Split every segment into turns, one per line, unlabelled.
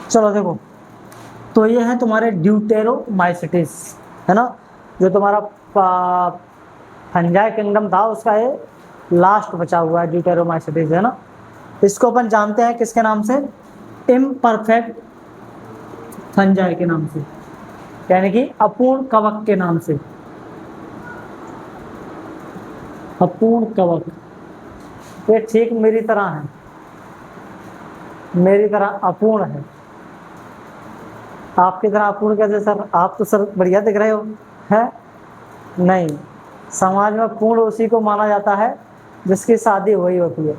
चलो देखो, तो ये है तुम्हारे ड्यूटेरोमाइसिटिस, है ना, जो तुम्हारा फंजाई किंगडम था उसका ये लास्ट बचा हुआ है ड्यूटेरोमाइसिटिस, है ना। इसको अपन जानते हैं किसके नाम से, इम्परफेक्ट फंजाई के नाम से, यानी कि अपूर्ण कवक के नाम से। अपूर्ण कवक, ये ठीक मेरी तरह है, मेरी तरह अपूर्ण है। आपकी तरह अपूर्ण कैसे सर, आप तो सर बढ़िया दिख रहे हो, है नहीं। समाज में पूर्ण उसी को माना जाता है जिसकी शादी हुई होती है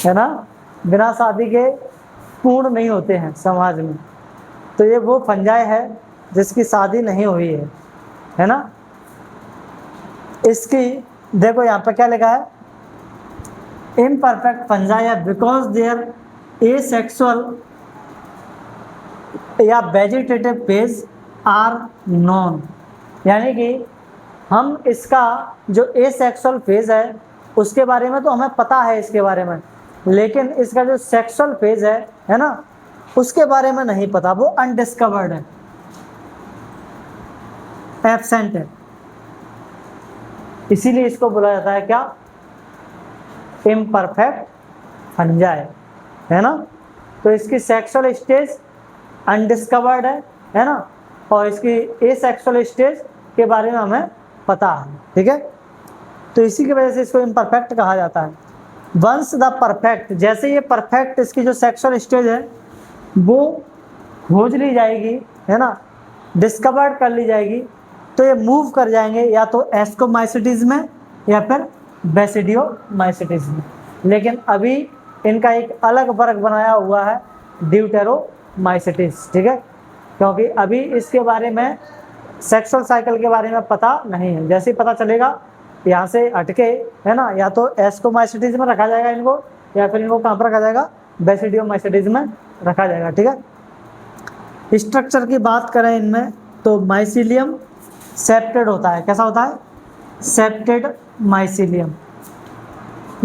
है ना, बिना शादी के पूर्ण नहीं होते हैं समाज में। तो ये वो फंजाई है जिसकी शादी नहीं हुई है ना। इसकी देखो यहाँ पे क्या लिखा है, imperfect fungi because their asexual या वेजिटेटिव फेज आर नॉन, यानी कि हम इसका जो एसेक्सुअल फेज है उसके बारे में तो हमें पता है इसके बारे में, लेकिन इसका जो सेक्सुअल फेज है ना, उसके बारे में नहीं पता, वो अनडिस्कवर्ड है, एब्सेंट है। इसीलिए इसको बोला जाता है क्या, इम्परफेक्ट फंजाई, है ना। तो इसकी सेक्सुअल स्टेज अनडिस्कवर्ड है ना, और इसकी एसेक्सुअल स्टेज के बारे में हमें पता है, ठीक है। तो इसी की वजह से इसको इम्परफेक्ट कहा जाता है। वंस द परफेक्ट, जैसे ये परफेक्ट इसकी जो सेक्सुअल स्टेज है वो खोज ली जाएगी, है ना, डिस्कवर्ड कर ली जाएगी, तो ये मूव कर जाएंगे या तो एस्कोमाइसिटीज में या फिर बेसिडियोमाइसिटीज में। लेकिन अभी इनका एक अलग वर्ग बनाया हुआ है ड्यूटेरोमाइसिटीज, ठीक है, क्योंकि अभी इसके बारे में सेक्सुअल साइकिल के बारे में पता नहीं है। जैसे ही पता चलेगा यहाँ से हटके, है ना, या तो एस्कोमाइसिटीज में रखा जाएगा इनको, या फिर इनको कहाँ पर रखा जाएगा, बेसिडियोमाइसिटीज में रखा जाएगा, ठीक है। स्ट्रक्चर की बात करें इनमें तो माइसीलियम सेप्टेड होता है, कैसा होता है, septate mycelium,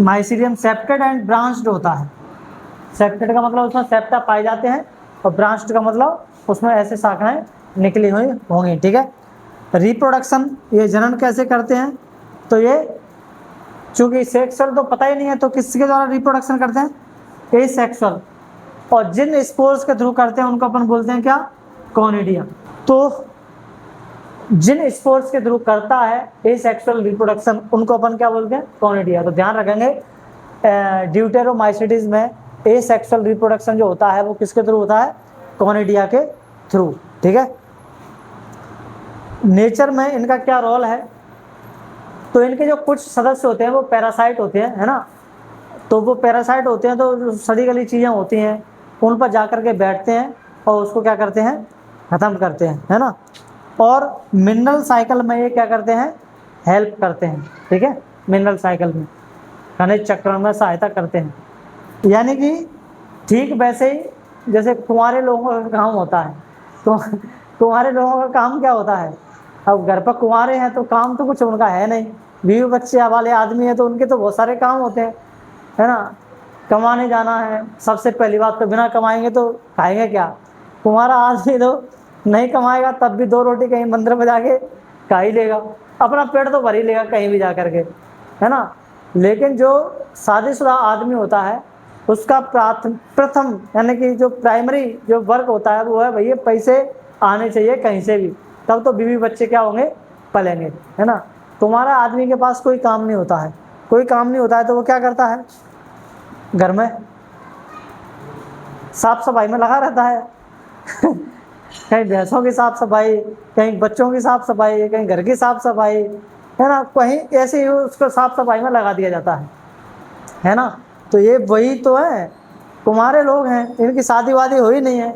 mycelium septate and branched होता है। सेप्टेड का मतलब उसमें सेप्टा पाए जाते हैं, और ब्रांच्ड का मतलब उसमें ऐसे शाखाएं निकली हुई होंगी, ठीक है। रिप्रोडक्शन, ये जनन कैसे करते हैं, तो ये चूंकि सेक्सुअल तो पता ही नहीं है तो किसके द्वारा रिप्रोडक्शन करते हैं, एसेक्सुअल, और जिन स्पोर्स के थ्रू करते हैं उनको अपन बोलते हैं क्या, कॉनिडिया। तो जिन स्पोर्स के थ्रू करता है एसेक्सुअल रिप्रोडक्शन उनको अपन क्या बोलते हैं, कॉनिडिया। तो ध्यान रखेंगे ड्यूटेरोमाइसिटीज में एसेक्सुअल रिप्रोडक्शन जो होता है वो किसके थ्रू होता है, कॉनिडिया के थ्रू, ठीक है। नेचर में इनका क्या रोल है, तो इनके जो कुछ सदस्य होते हैं वो पैरासाइट होते हैं, है ना। तो वो पैरासाइट होते हैं तो जो सड़ी गली चीज़ें होती हैं उन पर जाकर के बैठते हैं और उसको क्या करते हैं, ख़त्म करते हैं, है ना। और मिनरल साइकिल में ये क्या करते हैं, हेल्प करते हैं, ठीक है, मिनरल साइकिल में, खनिज चक्र में सहायता करते हैं। यानी कि ठीक वैसे ही जैसे कुंवारे लोगों का काम होता है, तो कुंवारे लोगों का काम क्या होता है, अब घर पर कुंवारे हैं तो काम तो कुछ उनका है नहीं, बीवी बच्चे वाले आदमी है तो उनके तो बहुत सारे काम होते हैं, है ना। कमाने जाना है, सबसे पहली बात तो बिना कमाएंगे तो खाएंगे क्या, कुंवारा आदमी तो नहीं कमाएगा तब भी 2 रोटी कहीं मंदिर में जाके खा ही लेगा, अपना पेट तो भर ही लेगा कहीं भी जा करके, है ना। लेकिन जो शादीशुदा आदमी होता है उसका प्रथम यानी कि जो प्राइमरी जो वर्क होता है वो है भैया पैसे आने चाहिए कहीं से भी, तब तो बीवी बच्चे क्या होंगे, पलेंगे, है ना। तुम्हारा आदमी के पास कोई काम नहीं होता है, कोई काम नहीं होता है तो वो क्या करता है, घर में साफ सफाई में लगा रहता है कहीं भैंसों की साफ सफाई, कहीं बच्चों की साफ सफाई, कहीं घर की साफ सफाई, है ना, कहीं ऐसे ही उसको साफ सफाई में लगा दिया जाता है ना। तो ये वही तो है, कुंवारे लोग हैं, इनकी शादी वादी हुई नहीं है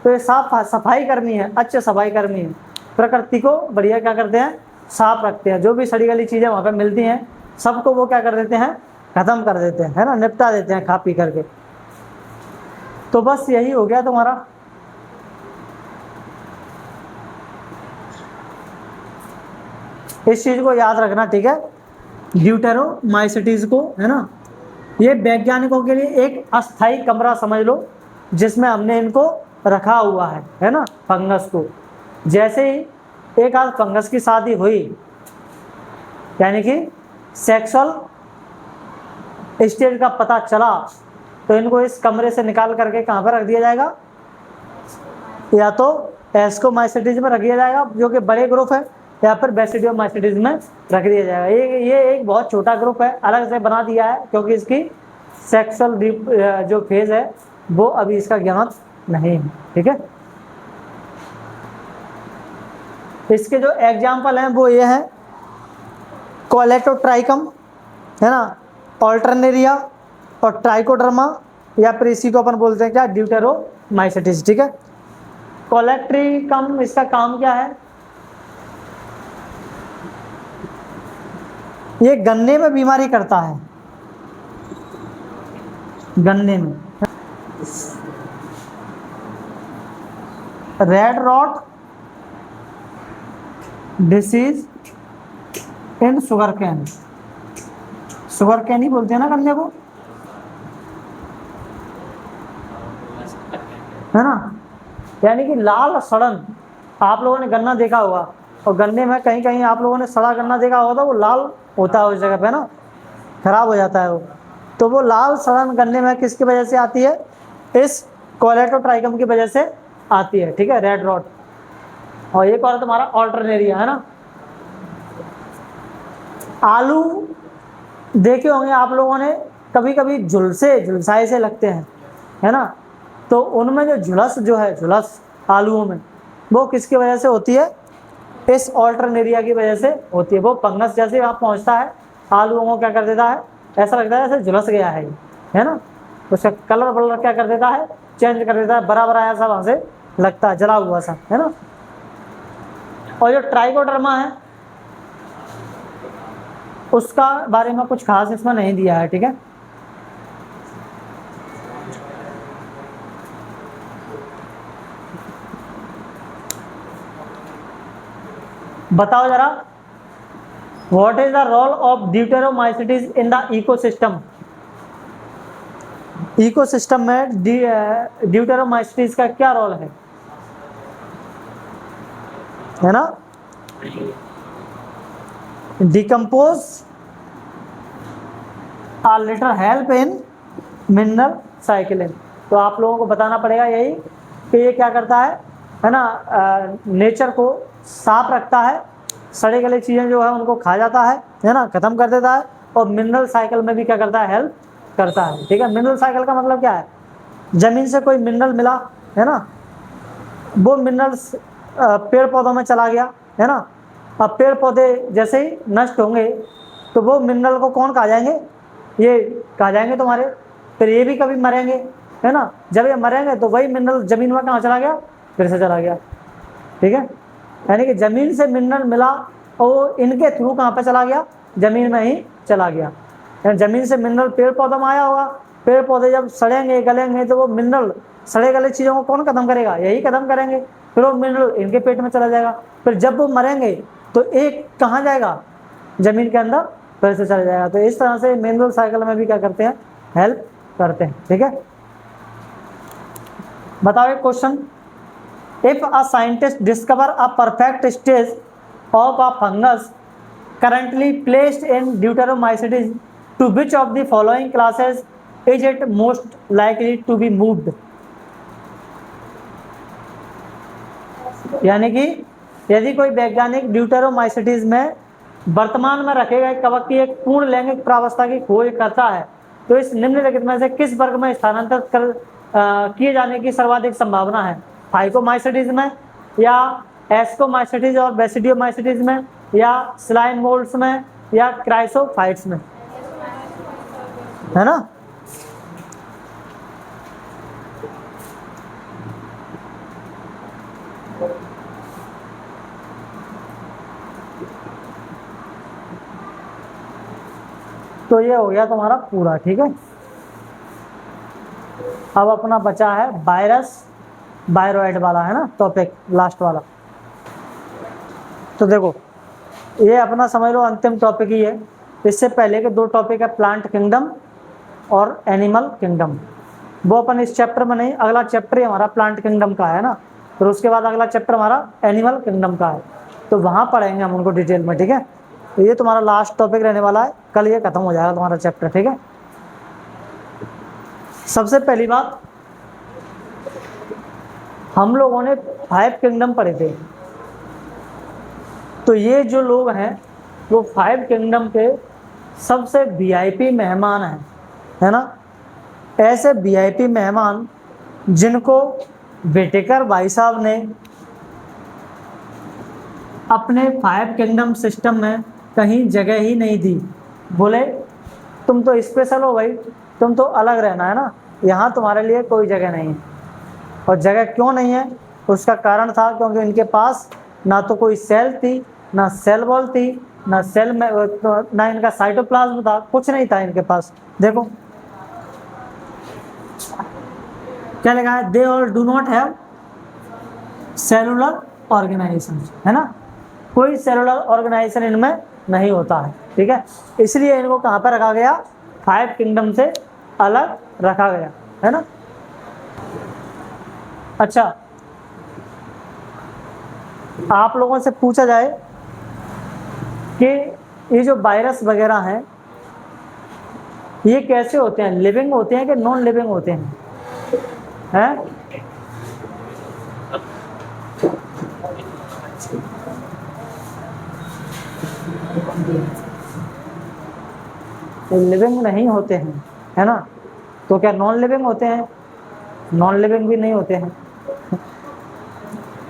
तो ये साफ सफाई करनी है, अच्छे सफाई करनी है, प्रकृति को बढ़िया क्या करते हैं, साफ रखते हैं। जो भी सड़ी गली चीज़ें वहाँ पे मिलती हैं सबको वो क्या कर देते हैं, ख़त्म कर देते हैं, है ना, निपटा देते हैं खा पी करके। तो बस यही हो गया तुम्हारा। इस चीज़ को याद रखना, ठीक है, ड्यूटेरोमाइसिटीज को, है ना। ये वैज्ञानिकों के लिए एक अस्थाई कमरा समझ लो जिसमें हमने इनको रखा हुआ है ना, फंगस को। जैसे ही एक आध फंगस की शादी हुई, यानी कि सेक्सुअल स्टेज का पता चला, तो इनको इस कमरे से निकाल करके कहाँ पर रख दिया जाएगा, या तो एस्कोमाइसिटीज में रख दिया जाएगा जो कि बड़े ग्रुप है, या फिर बेसिडियोमाइसिटीज में रख दिया जाएगा। ये एक बहुत छोटा ग्रुप है, अलग से बना दिया है क्योंकि इसकी सेक्सुअल जो फेज है वो अभी इसका ज्ञात नहीं है, ठीक है। इसके जो एग्जाम्पल हैं वो ये है कोलेटोट्राइकम, है ना, ऑल्टरनेरिया और ट्राइकोडर्मा, या फिर इसी को अपन बोलते हैं क्या, ड्यूटेरोमाइसिटीज, ठीक है। कोलेट्रिकम, इसका काम क्या है, ये गन्ने में बीमारी करता है, गन्ने में। Red rot disease in sugarcane, sugarcane ही बोलते हैं ना गन्ने को, है ना। यानी कि लाल सड़न, आप लोगों ने गन्ना देखा होगा, और गन्ने में कहीं कहीं आप लोगों ने सड़ा गन्ना देखा होगा, तो वो लाल होता है उस जगह पे ना, खराब हो जाता है वो। तो वो लाल सड़न गन्ने में किसकी वजह से आती है, इस कोलेटोट्राइकम की वजह से आती है, ठीक है, रेड रॉट। और एक और तुम्हारा ऑल्टरनेरिया, है ना। आलू देखे होंगे आप लोगों ने, कभी कभी झुलसाए से लगते हैं, है ना। तो उनमें जो झुलस जो है, झुलस आलूओं में, वो किसकी वजह से होती है, इस ऑल्टरनेरिया की वजह से होती है। वो फंगस जैसे वहाँ पहुँचता है, आलूओं को क्या कर देता है, ऐसा लगता है जैसे झुलस गया है ना। उसका कलर वलर क्या कर देता है, चेंज कर देता है, बराबर आया सा वहाँ से लगता है, जला हुआ सा, है ना। और जो ट्राइकोडर्मा है उसका बारे में कुछ खास इसमें नहीं दिया है, ठीक है। बताओ जरा, what is the role of deuteromycetes in the ecosystem. Ecosystem में ड्यूटेरोमाइसिटीज का क्या रोल है ना। Decompose a litter help in mineral cycling. तो आप लोगों को बताना पड़ेगा यही कि ये क्या करता है ना, नेचर को साफ रखता है, सड़े गले चीज़ें जो है उनको खा जाता है ना, ख़त्म कर देता है, और मिनरल साइकिल में भी क्या करता है, हेल्प करता है, ठीक है। मिनरल साइकिल का मतलब क्या है, ज़मीन से कोई मिनरल मिला, है ना, वो मिनरल्स पेड़ पौधों में चला गया, है ना। अब पेड़ पौधे जैसे ही नष्ट होंगे तो वो मिनरल को कौन खा जाएंगे, ये खा जाएंगे तुम्हारे, फिर ये भी कभी मरेंगे, है ना। जब ये मरेंगे तो वही मिनरल ज़मीन में कहाँ चला गया, फिर से चला गया, ठीक है। यानी कि ज़मीन से मिनरल मिला और इनके थ्रू कहाँ पे चला गया, ज़मीन में ही चला गया। ज़मीन से मिनरल पेड़ पौधों में आया होगा, पेड़ पौधे जब सड़ेंगे गलेंगे तो वो मिनरल, सड़े गले चीज़ों को कौन खत्म करेगा, यही खत्म करेंगे, फिर वो मिनरल इनके पेट में चला जाएगा, फिर जब वो मरेंगे तो एक कहाँ जाएगा, ज़मीन के अंदर फिर से चला जाएगा। तो इस तरह से मिनरल साइकिल में भी क्या करते हैं, हेल्प करते हैं, ठीक है। बताओ एक question, if a scientist discover a perfect stage of a fungus currently placed in Deuteromycetes, to which of the following classes is it most likely to be moved? यानी कि यदि कोई वैज्ञानिक ड्यूटेरोमाइसिटीज में वर्तमान में रखे गए कवक की एक पूर्ण लैंगिक प्रावस्था की खोज करता है, तो इस निम्नलिखित में से किस वर्ग में स्थानांतरित किए जाने की सर्वाधिक संभावना है, फाइकोमाइसिटीज में, या एस्कोमाइसिटीज और बेसिडियोमाइसिटीज में, या स्लाइम मोल्ड्स में, या क्राइसोफाइट्स में, है ना। तो ये हो गया तुम्हारा पूरा, ठीक है। अब अपना बचा है वायरस वायरोइड वाला, है ना, टॉपिक लास्ट वाला। तो देखो ये अपना समझ लो अंतिम टॉपिक ही है। इससे पहले के दो टॉपिक है प्लांट किंगडम और एनिमल किंगडम। वो अपन इस चैप्टर में नहीं, अगला चैप्टर ही हमारा प्लांट किंगडम का है ना, फिर उसके बाद अगला चैप्टर हमारा एनिमल किंगडम का है, तो वहाँ पढ़ेंगे हम उनको डिटेल में, ठीक है। तो ये तुम्हारा लास्ट टॉपिक रहने वाला है, कल ये खत्म हो जाएगा तुम्हारा चैप्टर, ठीक है। सबसे पहली बात, हम लोगों ने 5 किंगडम पढ़े थे, तो ये जो लोग हैं वो 5 किंगडम के सबसे वीआईपी मेहमान हैं, है ना। ऐसे वीआईपी मेहमान जिनको बेटेकर भाई साहब ने अपने 5 किंगडम सिस्टम में कहीं जगह ही नहीं दी। बोले तुम तो स्पेशल हो भाई, तुम तो अलग रहना है ना, यहाँ तुम्हारे लिए कोई जगह नहीं है। और जगह क्यों नहीं है, उसका कारण था क्योंकि इनके पास ना तो कोई सेल थी, ना सेल वॉल थी, ना सेल में, ना इनका साइटोप्लाज्म था, कुछ नहीं था इनके पास। देखो क्या लिखा है, they all do not have cellular organisation, है ना, कोई सेलुलर ऑर्गेनाइजेशन इनमें नहीं होता है, ठीक है। इसलिए इनको कहाँ पर रखा गया, 5 किंगडम से अलग रखा गया, है ना। अच्छा, आप लोगों से पूछा जाए कि ये जो वायरस वगैरह हैं ये कैसे होते हैं, लिविंग होते हैं कि नॉन लिविंग होते हैं, हैं? लिविंग नहीं होते हैं, है ना, तो क्या नॉन लिविंग होते हैं, नॉन लिविंग भी नहीं होते हैं।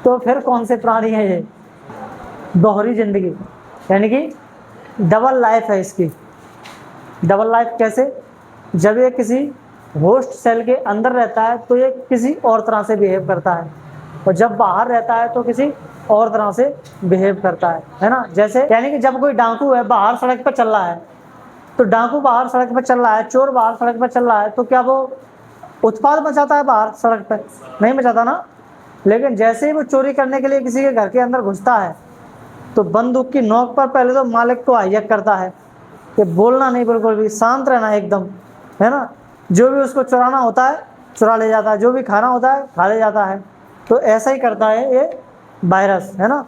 तो फिर कौन से प्राणी है ये, दोहरी जिंदगी, यानी कि डबल लाइफ है इसकी। डबल लाइफ कैसे, जब ये किसी होस्ट सेल के अंदर रहता है तो ये किसी और तरह से बिहेव करता है, और जब बाहर रहता है तो किसी और तरह से बिहेव करता है ना। जैसे यानी कि जब कोई डाकू है बाहर सड़क पर चल रहा है, तो डाकू बाहर सड़क पर चल रहा है, चोर बाहर सड़क पर चल रहा है, तो क्या वो उत्पाद मचाता है बाहर सड़क पर, नहीं मचाता ना। लेकिन जैसे ही वो चोरी करने के लिए किसी के घर के अंदर घुसता है तो बंदूक की नोक पर पहले तो मालिक को हाईजैक करता है कि बोलना नहीं, बिल्कुल भी शांत रहना एकदम, है ना। जो भी उसको चुराना होता है चुरा ले जाता है, जो भी खाना होता है खा ले जाता है। तो ऐसा ही करता है ये वायरस, है ना।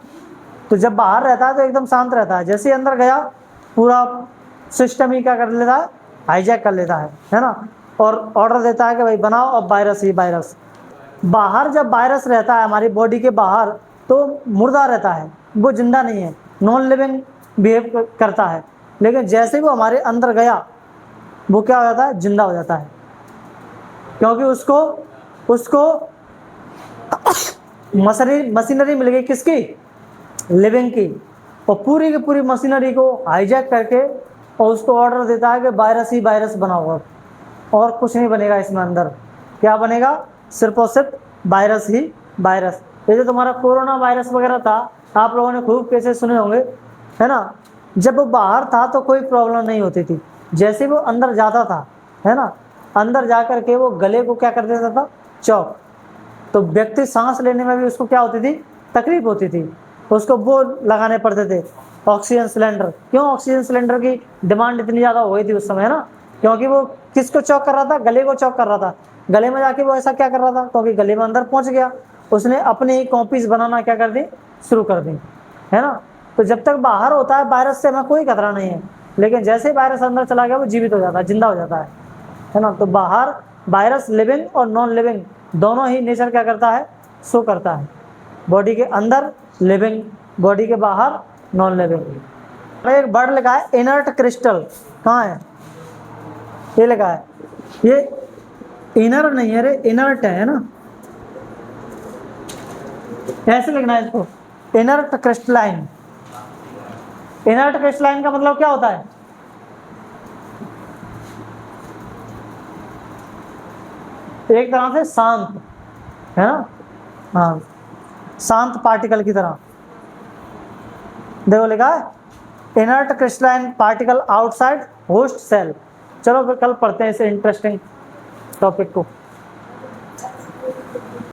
तो जब बाहर रहता है तो एकदम शांत रहता है, जैसे ही अंदर गया पूरा सिस्टम ही क्या कर लेता है, हाईजैक कर लेता है ना, और ऑर्डर देता है कि भाई बनाओ अब वायरस ही वायरस। बाहर जब वायरस रहता है हमारी बॉडी के बाहर तो मुर्दा रहता है, वो जिंदा नहीं है, नॉन लिविंग बिहेव करता है। लेकिन जैसे वो हमारे अंदर गया वो क्या हो जाता है, जिंदा हो जाता है, क्योंकि उसको मशीनरी मिल गई, किसकी, लिविंग की, और पूरी की पूरी मशीनरी को हाईजैक करके और उसको ऑर्डर देता है कि वायरस ही वायरस बनाओ, और कुछ नहीं बनेगा इसमें अंदर। क्या बनेगा, सिर्फ और सिर्फ वायरस ही वायरस। ये जो तुम्हारा कोरोना वायरस वगैरह था, आप लोगों ने खूब केसेस सुने होंगे, है ना। जब वो बाहर था तो कोई प्रॉब्लम नहीं होती थी, जैसे वो अंदर जाता था, है ना, अंदर जा कर के वो गले को क्या कर देता था, चौक, तो व्यक्ति सांस लेने में भी उसको क्या होती थी, तकलीफ होती थी, उसको वो लगाने पड़ते थे ऑक्सीजन सिलेंडर। क्यों ऑक्सीजन सिलेंडर की डिमांड इतनी ज़्यादा हो गई थी उस समय, है ना, क्योंकि वो किसको चौक कर रहा था, गले को चौक कर रहा था। गले में जाके वो ऐसा क्या कर रहा था, क्योंकि गले में अंदर पहुंच गया, उसने अपनी ही कॉपीज बनाना क्या कर दी, शुरू कर दी, है ना। तो जब तक बाहर होता है वायरस से हमें कोई खतरा नहीं है, लेकिन जैसे ही वायरस अंदर चला गया वो जीवित हो जाता है, जिंदा हो जाता है ना। तो बाहर वायरस लिविंग और नॉन लिविंग दोनों ही नेचर क्या करता है, शो करता है। बॉडी के अंदर लिविंग, बॉडी के बाहर नॉन लिविंग। एक वर्ड लिखा है इनर्ट क्रिस्टल, कहाँ है, ये लिखा है, ये इनर नहीं है रे, इनर्ट है ना, ऐसे लिखना है इसको, इनर्ट क्रिस्टलाइन। इनर्ट क्रिस्टलाइन का मतलब क्या होता है, एक तरह से शांत, है ना, हाँ, शांत पार्टिकल की तरह। देखो लिखा है inert crystalline particle outside host cell. चलो फिर कल पढ़ते हैं इसे इंटरेस्टिंग टॉपिक को।